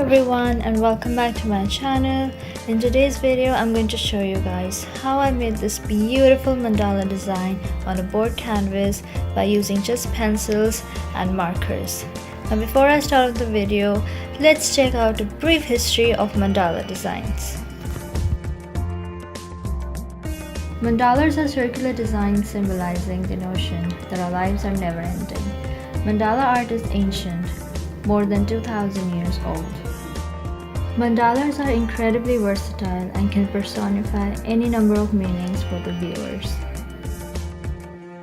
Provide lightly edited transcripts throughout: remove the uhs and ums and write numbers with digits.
everyone and welcome back to my channel. In today's video I'm going to show you guys how I made this beautiful mandala design on a board canvas by using just pencils and markers. Now before I start the video, let's check out a brief history of mandala designs. Mandalas are circular designs symbolizing the notion that our lives are never ending. Mandala art is ancient, more than 2000 years old. Mandalas are incredibly versatile and can personify any number of meanings for the viewers.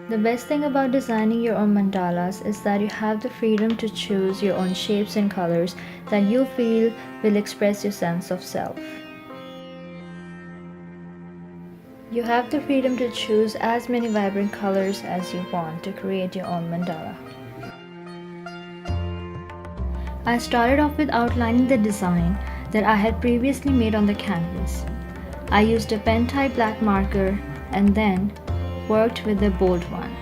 The best thing about designing your own mandalas is that you have the freedom to choose your own shapes and colors that you feel will express your sense of self. You have the freedom to choose as many vibrant colors as you want to create your own mandala. I started off with outlining the design that I had previously made on the canvas. I used a pen type black marker and then worked with a bold one.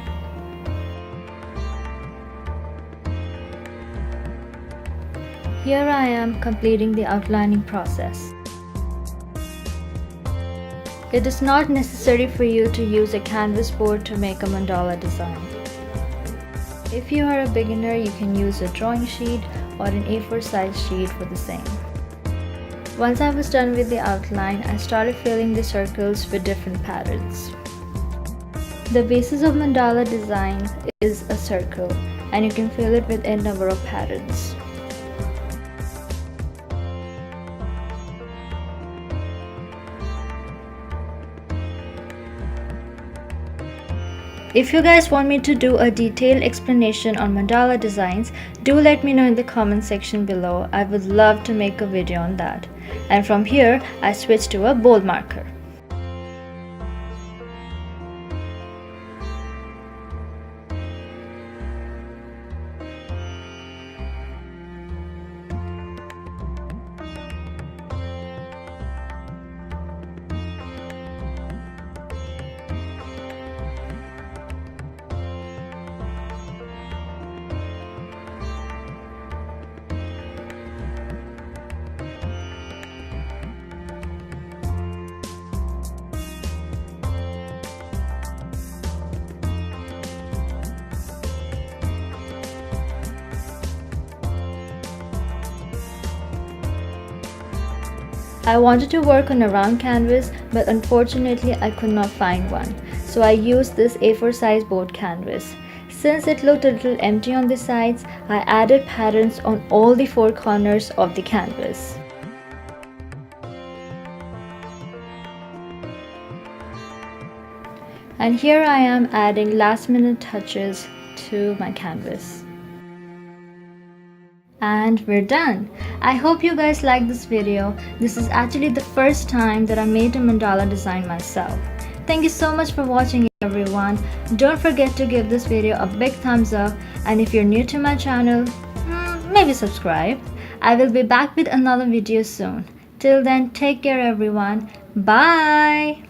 Here I am completing the outlining process. It is not necessary for you to use a canvas board to make a mandala design. If you are a beginner, you can use a drawing sheet or an A4 size sheet for the same. Once I was done with the outline, I started filling the circles with different patterns. The basis of mandala design is a circle, and you can fill it with a number of patterns. If you guys want me to do a detailed explanation on mandala designs, do let me know in the comment section below. I would love to make a video on that. And from here, I switched to a bold marker. I wanted to work on a round canvas, but unfortunately I could not find one, so I used this A4 size board canvas. Since it looked a little empty on the sides, I added patterns on all the four corners of the canvas. And here I am adding last minute touches to my canvas. And we're done. I hope you guys like this video. This is actually the first time that I made a mandala design myself. Thank you so much for watching, everyone. Don't forget to give this video a big thumbs up, and if you're new to my channel, maybe subscribe. I will be back with another video soon. Till then, take care everyone. Bye.